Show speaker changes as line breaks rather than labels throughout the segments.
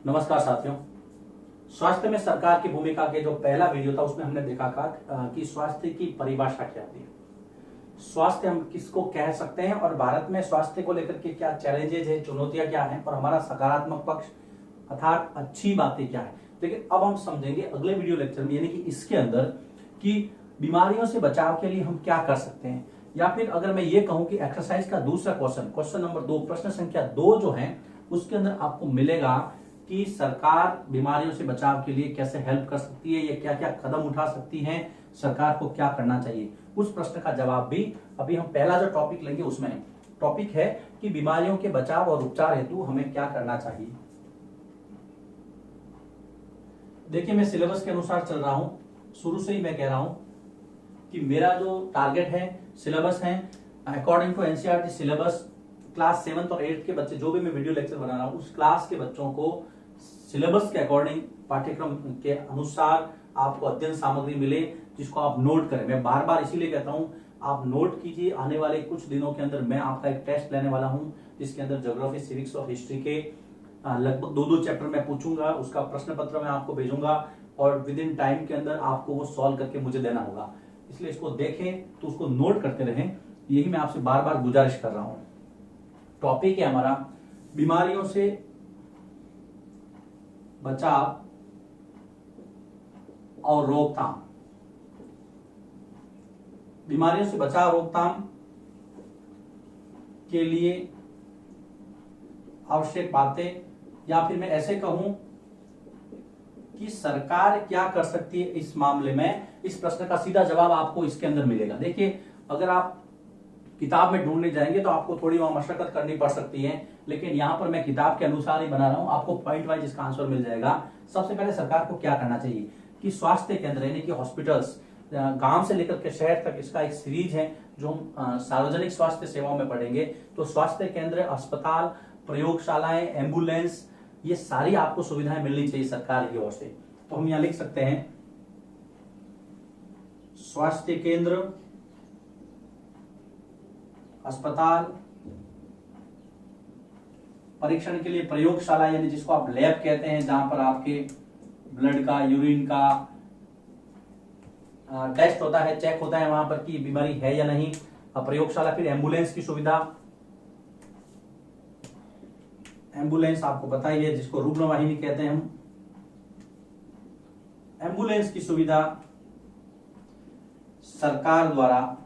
नमस्कार साथियों। स्वास्थ्य में सरकार की भूमिका के जो पहला वीडियो था उसमें हमने देखा था कि स्वास्थ्य की परिभाषा क्या थी, स्वास्थ्य हम किसको कह सकते हैं और भारत में स्वास्थ्य को लेकर के क्या चैलेंजेज है, चुनौतियां क्या हैं और हमारा सकारात्मक पक्ष अर्थात अच्छी बातें क्या है। लेकिन अब हम समझेंगे अगले वीडियो लेक्चर में, यानी कि इसके अंदर, कि बीमारियों से बचाव के लिए हम क्या कर सकते हैं। या फिर अगर मैं ये कहूं कि एक्सरसाइज का दूसरा क्वेश्चन नंबर 2, प्रश्न संख्या 2 जो है उसके अंदर आपको मिलेगा कि सरकार बीमारियों से बचाव के लिए कैसे हेल्प कर सकती है, या क्या क्या कदम उठा सकती है, सरकार को क्या करना चाहिए। उस प्रश्न का जवाब भी अभी हम पहला जो टॉपिक लेंगे उसमें टॉपिक है कि बीमारियों के बचाव और उपचार हेतु हमें क्या करना चाहिए। देखिए, मैं सिलेबस के अनुसार चल रहा हूं। शुरू से ही मैं कह रहा हूं कि मेरा जो टारगेट है, सिलेबस है according to NCERT syllabus, class 7th और 8th के बच्चे जो भी मैं वीडियो लेक्चर बना रहा हूं उस क्लास के बच्चों को सिलेबस के अकॉर्डिंग, पाठ्यक्रम के अनुसार आपको अध्ययन सामग्री मिले जिसको आप नोट करें। मैं बार बार इसीलिए कहता हूं आप नोट कीजिए। आने वाले कुछ दिनों के अंदर मैं आपका एक टेस्ट लेने वाला हूं जिसके अंदर ज्योग्राफी, सिविक्स और हिस्ट्री के लगभग 2-2 चैप्टर मैं पूछूंगा, उसका प्रश्न पत्र मैं आपको भेजूंगा और विद इन टाइम के अंदर आपको वो सॉल्व करके मुझे देना होगा। इसलिए इसको देखें तो उसको नोट करते रहें, यही मैं आपसे बार बार गुजारिश कर रहा हूं। टॉपिक है हमारा बीमारियों से बचाव और रोकथाम। बीमारियों से बचाव रोकथाम के लिए आवश्यक बातें, या फिर मैं ऐसे कहूं कि सरकार क्या कर सकती है इस मामले में। इस प्रश्न का सीधा जवाब आपको इसके अंदर मिलेगा। देखिए, अगर आप किताब में ढूंढने जाएंगे तो आपको थोड़ी वहां मशक्कत करनी पड़ सकती है, लेकिन यहां पर मैं किताब के अनुसार ही बना रहा हूं, आपको पॉइंट वाइज इसका आंसर मिल जाएगा। सबसे पहले सरकार को क्या करना चाहिए कि स्वास्थ्य केंद्र यानी कि हॉस्पिटल्स, गांव से लेकर के शहर तक, इसका एक सीरीज है जो हम सार्वजनिक स्वास्थ्य सेवाओं में पढ़ेंगे। तो स्वास्थ्य केंद्र, अस्पताल, प्रयोगशालाएं, एम्बुलेंस, ये सारी आपको सुविधाएं मिलनी चाहिए सरकार की ओर से। तो हम यहां लिख सकते हैं स्वास्थ्य केंद्र, अस्पताल, परीक्षण के लिए प्रयोगशाला यानी जिसको आप लैब कहते हैं, जहां पर आपके ब्लड का, यूरिन का टेस्ट होता है, चेक होता है वहां पर कि बीमारी है या नहीं। प्रयोगशाला, फिर एम्बुलेंस की सुविधा, एम्बुलेंस आपको पता ही है जिसको रुग्ण वाहिनी कहते हैं हम। एम्बुलेंस की सुविधा सरकार द्वारा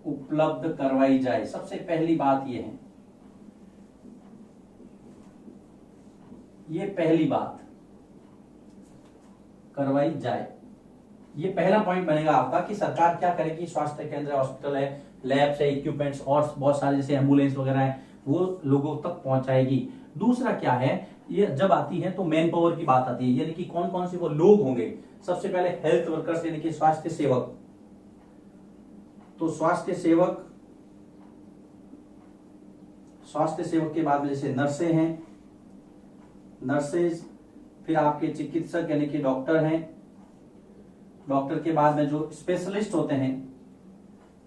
उपलब्ध करवाई जाए। सबसे पहली बात यह है, ये पहली बात करवाई जाए। ये पहला पॉइंट बनेगा आपका कि सरकार क्या करेगी। स्वास्थ्य केंद्र, हॉस्पिटल है, लैब्स है, इक्विपमेंट्स और बहुत सारे जैसे एम्बुलेंस वगैरह है, वो लोगों तक पहुंचाएगी। दूसरा क्या है, ये जब आती है तो मैन पावर की बात आती है, यानी कि कौन कौन से वो लोग होंगे। सबसे पहले हेल्थ वर्कर्स यानी कि स्वास्थ्य सेवक। तो स्वास्थ्य सेवक के बाद में जैसे नर्सें हैं, नर्सेज, फिर आपके चिकित्सक यानी कि डॉक्टर हैं, डॉक्टर के बाद में जो स्पेशलिस्ट होते हैं,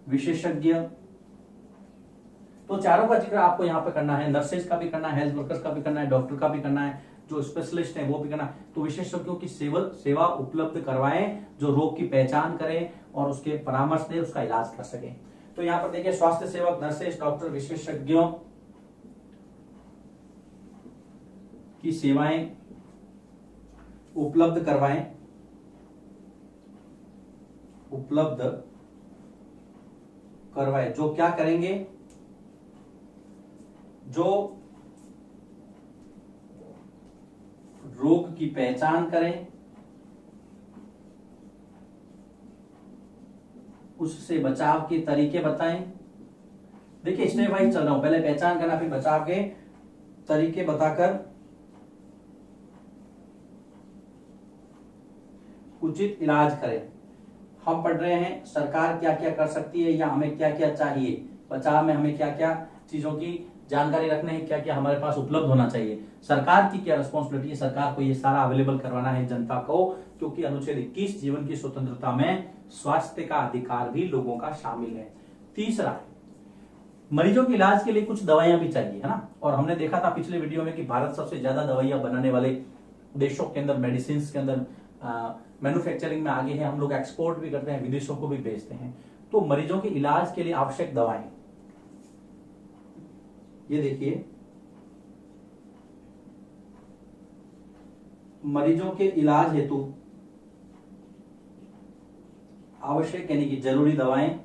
विशेषज्ञ। तो चारों का जिक्र आपको यहां पे करना है, नर्सेज का भी करना है, हेल्थ वर्कर्स का भी करना है, डॉक्टर का भी करना है, जो स्पेशलिस्ट हैं वो भी करना है। तो विशेषज्ञों की सेवा उपलब्ध करवाएं जो रोग की पहचान करें और उसके परामर्श दें, उसका इलाज कर सकें। तो यहां पर देखिए, स्वास्थ्य सेवक, नर्सेज, डॉक्टर, विशेषज्ञों की सेवाएं उपलब्ध करवाएं, जो क्या करेंगे, जो रोग की पहचान करें, उससे बचाव के तरीके बताएं। देखिए, स्टेप वाइज चल रहा हूं, पहले पहचान करना, फिर बचाव के तरीके बताकर उचित इलाज करें। हम पढ़ रहे हैं सरकार क्या क्या कर सकती है या हमें क्या क्या चाहिए, बचाव में हमें क्या क्या चीजों की जानकारी रखने है, क्या क्या हमारे पास उपलब्ध होना चाहिए। सरकार की क्या रिस्पॉन्सिबिलिटी है, सरकार को ये सारा अवेलेबल करवाना है जनता को, क्योंकि अनुच्छेद 21 जीवन की स्वतंत्रता में स्वास्थ्य का अधिकार भी लोगों का शामिल है। तीसरा, मरीजों के इलाज के लिए कुछ दवाइयां भी चाहिए, है ना। और हमने देखा था पिछले वीडियो में कि भारत सबसे ज्यादा दवाइयां बनाने वाले देशों के अंदर, मेडिसिन के अंदर मैन्युफैक्चरिंग में आगे है। हम लोग एक्सपोर्ट भी करते हैं, विदेशों को भी भेजते हैं। तो मरीजों के इलाज के लिए आवश्यक दवाएं, ये देखिए, मरीजों के इलाज हेतु आवश्यक यानी कि जरूरी दवाएं,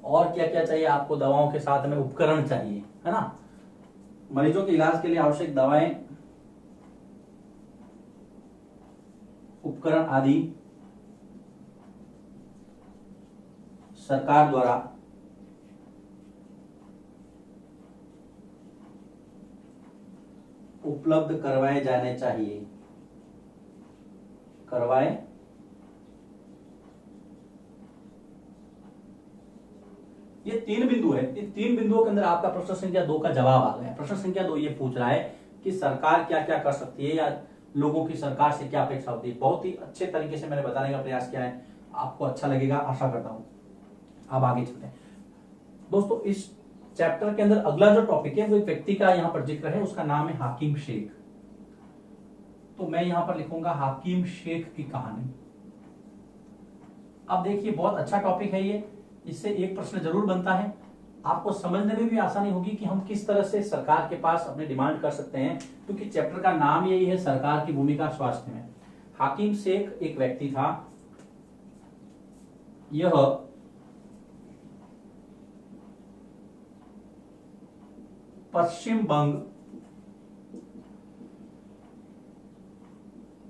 और क्या क्या चाहिए आपको, दवाओं के साथ में उपकरण चाहिए, है ना। मरीजों के इलाज के लिए आवश्यक दवाएं, उपकरण आदि सरकार द्वारा उपलब्ध करवाए जाने चाहिए, करवाए। ये 3 बिंदु है। इन 3 बिंदुओं के अंदर आपका प्रश्न संख्या 2 का जवाब आ गया। प्रश्न संख्या 2 ये पूछ रहा है कि सरकार क्या क्या कर सकती है, या लोगों की सरकार से क्या अपेक्षा होती है। बहुत ही अच्छे तरीके से मैंने बताने का प्रयास किया है, आपको अच्छा लगेगा आशा करता हूं। अब आगे चलते हैं दोस्तों। इस चैप्टर के अंदर अगला जो टॉपिक है वो एक व्यक्ति का यहां पर जिक्र है, उसका नाम है हाकिम शेख। तो मैं यहां पर लिखूंगा हाकिम शेख की कहानी। अब देखिए, बहुत अच्छा टॉपिक है ये, इससे एक प्रश्न जरूर बनता है, आपको समझने में भी आसानी होगी कि हम किस तरह से सरकार के पास अपने डिमांड कर सकते हैं, क्योंकि चैप्टर का नाम यही है, सरकार की भूमिका स्वास्थ्य में। हाकिम शेख एक व्यक्ति था, यह पश्चिम बंग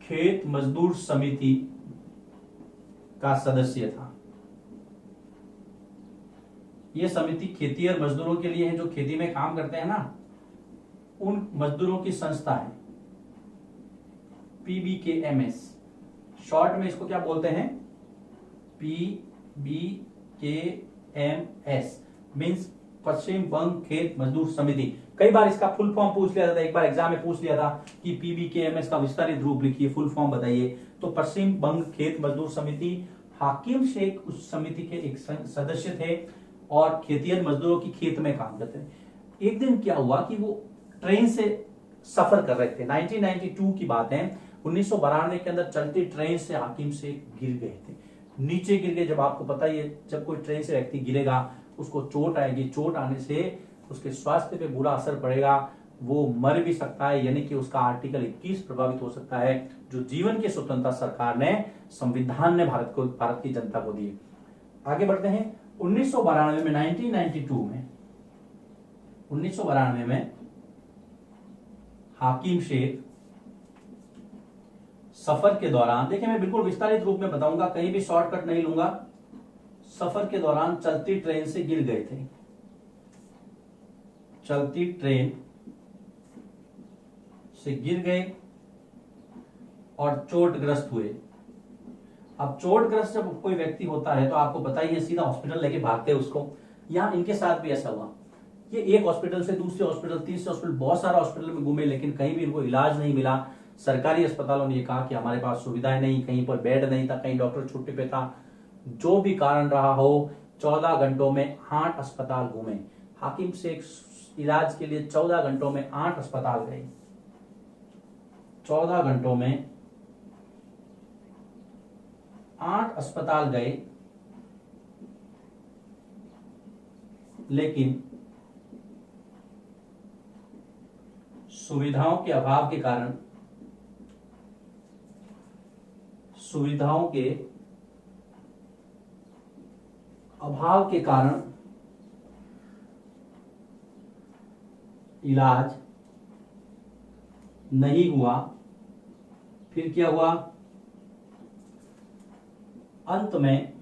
खेत मजदूर समिति का सदस्य था। यह समिति खेतिहर मजदूरों के लिए है, जो खेती में काम करते हैं ना, उन मजदूरों की संस्था है, PBKMS। शॉर्ट में इसको क्या बोलते हैं, PBKMS मीन्स पश्चिम बंग खेत मजदूर समिति। कई बार इसका फुल फॉर्म पूछ लिया था, एक बार एग्जाम में पूछ लिया था कि PBKMS का विस्तारित रूप लिखिए, फुल फॉर्म बताइए। तो पश्चिम बंग खेत मजदूर समिति, हाकिम शेख उस समिति के एक सदस्य थे और खेतिहर मजदूरों की खेत में काम करते थे। एक दिन क्या हुआ कि वो ट्रेन से सफर कर रहे थे, 1992 की बात है। 1992 के अंदर चलती ट्रेन से हाकिम शेख गिर गए थे, नीचे गिर गए। जब आपको पता ही है, जब कोई ट्रेन से व्यक्ति गिरेगा उसको चोट आएगी, चोट आने से उसके स्वास्थ्य पे बुरा असर पड़ेगा, वो मर भी सकता है, यानी कि उसका आर्टिकल 21 प्रभावित हो सकता है, जो जीवन की स्वतंत्रता सरकार ने, संविधान ने भारत की जनता को दी। आगे बढ़ते हैं। 1992 में 1992 में हाकिम शेख सफर के दौरान, देखिए मैं बिल्कुल विस्तारित रूप में बताऊंगा, कहीं भी शॉर्टकट नहीं लूंगा। सफर के दौरान चलती ट्रेन से गिर गए थे, चलती ट्रेन से गिर गए और चोटग्रस्त हुए। अब चोटग्रस्त जब कोई व्यक्ति होता है तो आपको बताइए सीधा हॉस्पिटल लेके भागते हैं उसको। यहां इनके साथ भी ऐसा हुआ, ये एक हॉस्पिटल से दूसरे हॉस्पिटल, तीसरे हॉस्पिटल, बहुत सारा हॉस्पिटल में घूमे, लेकिन कहीं भी इनको इलाज नहीं मिला। सरकारी अस्पतालों ने ये कहा कि हमारे पास सुविधाएं नहीं, कहीं पर बेड नहीं था, कहीं डॉक्टर छुट्टी पे था। जो भी कारण रहा हो, 14 घंटों में 8 अस्पताल घूमे। हाकिम शेख इलाज के लिए 14 घंटों में 8 अस्पताल गए, 14 घंटों में 8 अस्पताल गए, लेकिन सुविधाओं के अभाव के कारण, सुविधाओं के अभाव के कारण इलाज नहीं हुआ। फिर क्या हुआ, अंत में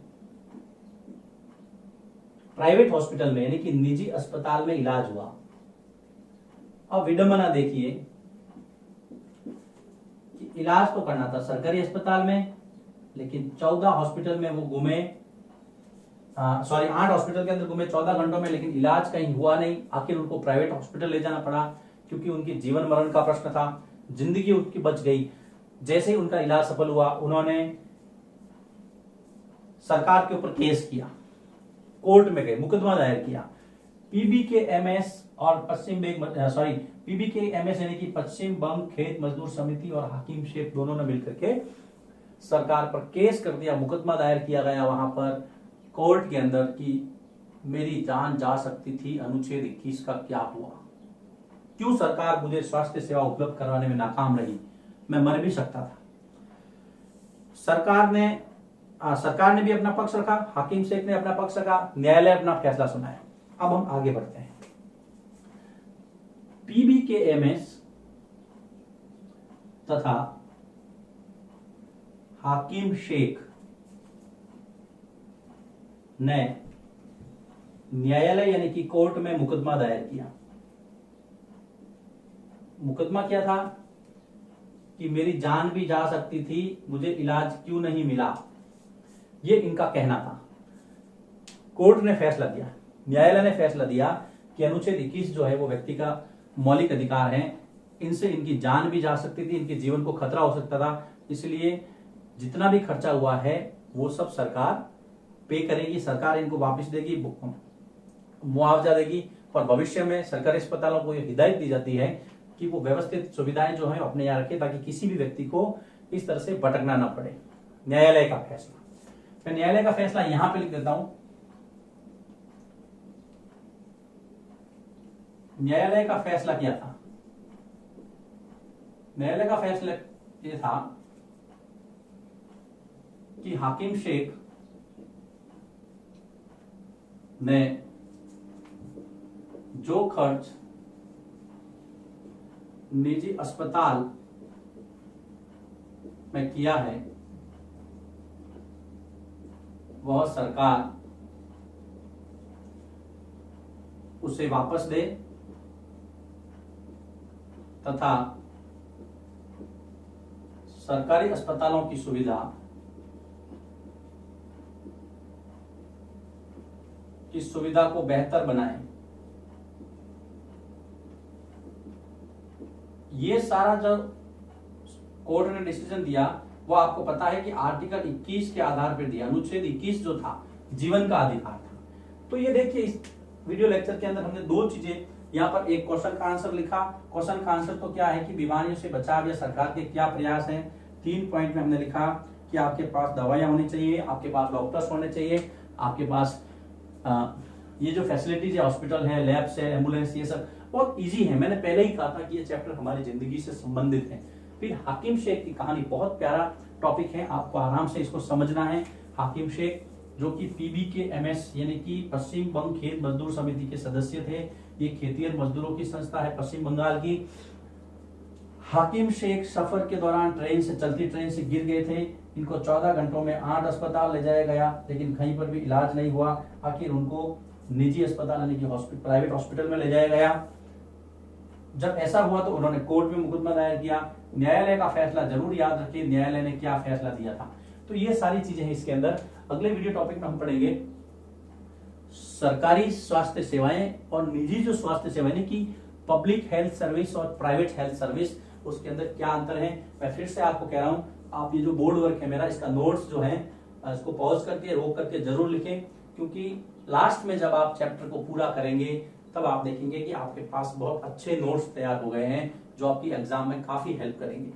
प्राइवेट हॉस्पिटल में यानी कि निजी अस्पताल में इलाज हुआ। अब विडंबना देखिए कि इलाज तो करना था सरकारी अस्पताल में, लेकिन 14 हॉस्पिटल में वो घूमे, 8 हॉस्पिटल के अंदर घूमे 14 घंटों में, लेकिन इलाज कहीं हुआ नहीं। आखिर उनको प्राइवेट हॉस्पिटल ले जाना पड़ा, क्योंकि उनकी जीवन मरण का प्रश्न था, जिंदगी उनकी बच गई। जैसे ही उनका इलाज सफल हुआ, उन्होंने सरकार के ऊपर केस किया, कोर्ट में गए, मुकदमा दायर किया। पीबीकेएमएस और पीबीकेएमएस यानी कि पश्चिम बंग खेत मजदूर समिति और हाकिम शेख दोनों ने मिलकर के सरकार पर केस कर दिया, मुकदमा दायर किया गया वहां पर कोर्ट के अंदर कि मेरी जान जा सकती थी, अनुच्छेद 21 का क्या हुआ, क्यों सरकार मुझे स्वास्थ्य सेवा उपलब्ध करवाने में नाकाम रही, मैं मर भी सकता था। सरकार ने भी अपना पक्ष रखा, हाकिम शेख ने अपना पक्ष रखा, न्यायालय अपना फैसला सुनाया। अब हम आगे बढ़ते हैं। पीबीकेएमएस तथा हाकिम शेख ने न्यायालय यानी कि कोर्ट में मुकदमा दायर किया। मुकदमा क्या था कि मेरी जान भी जा सकती थी, मुझे इलाज क्यों नहीं मिला, ये इनका कहना था। कोर्ट ने फैसला दिया, न्यायालय ने फैसला दिया कि अनुच्छेद 21 जो है वो व्यक्ति का मौलिक अधिकार है, इनसे इनकी जान भी जा सकती थी, इनके जीवन को खतरा हो सकता था, इसलिए जितना भी खर्चा हुआ है वो सब सरकार पे करेगी, सरकार इनको वापस देगी, मुआवजा देगी। और भविष्य में सरकारी अस्पतालों को ये हिदायत दी जाती है कि वो व्यवस्थित सुविधाएं जो है अपने यहाँ रखे, ताकि किसी भी व्यक्ति को इस तरह से भटकना ना पड़े। न्यायालय का फैसला, मैं न्यायालय का फैसला यहां पे लिख देता हूं। न्यायालय का फैसला क्या था? न्यायालय का फैसला ये था कि हाकिम शेख ने जो खर्च निजी अस्पताल में किया है वह सरकार उसे वापस दे तथा सरकारी अस्पतालों की सुविधा को बेहतर बनाए। ये सारा जो कोर्ट ने डिसीजन दिया वो आपको पता है कि आर्टिकल 21 के आधार पर दिया। अनुच्छेद 21 जो था जीवन का अधिकार था। तो ये देखिए इस वीडियो लेक्चर के अंदर हमने दो चीजें, यहाँ पर एक क्वेश्चन का आंसर लिखा। क्वेश्चन का आंसर तो क्या है कि बीमारियों से बचाव या सरकार के क्या प्रयास हैं। 3 पॉइंट में हमने लिखा कि आपके पास दवाइयां होनी चाहिए, आपके पास डॉक्टर्स होने चाहिए, आपके पास ये जो फैसिलिटीज है, हॉस्पिटल है, लैब्स है, एम्बुलेंस, ये सब बहुत इजी है। मैंने पहले ही कहा था कि ये चैप्टर हमारी जिंदगी से संबंधित है। फिर हाकिम शेख की कहानी बहुत प्यारा टॉपिक है, आपको आराम से इसको समझना है। हाकिम शेख जो कि पीबीकेएमएस यानी कि पश्चिम बंग खेत मजदूर समिति के सदस्य थे। ये खेतिहर मजदूरों की संस्था है पश्चिम बंगाल की। हाकिम शेख सफर के दौरान चलती ट्रेन से गिर गए थे। इनको 14 घंटों में 8 अस्पताल ले जाया गया, लेकिन कहीं पर भी इलाज नहीं हुआ। आखिर उनको निजी अस्पताल यानी कि प्राइवेट हॉस्पिटल में ले जाया गया। जब ऐसा हुआ तो उन्होंने कोर्ट में मुकदमा दायर किया। न्यायालय का फैसला जरूर याद रखिए, न्यायालय ने क्या फैसला दिया था। तो ये सारी चीजें हैं इसके अंदर। अगले वीडियो टॉपिक में हम पढ़ेंगे सरकारी स्वास्थ्य सेवाएं और निजी जो स्वास्थ्य सेवाएं की पब्लिक हेल्थ सर्विस और प्राइवेट हेल्थ सर्विस, उसके अंदर क्या अंतर है। मैं फिर से आपको कह रहा हूं, आप ये जो बोर्ड वर्क है मेरा, इसका नोट्स जो है इसको पॉज करके रोक करके जरूर लिखें, क्योंकि लास्ट में जब आप चैप्टर को पूरा करेंगे तब आप देखेंगे कि आपके पास बहुत अच्छे नोट्स तैयार हो गए हैं जो आपकी एग्जाम में काफी हेल्प करेंगे।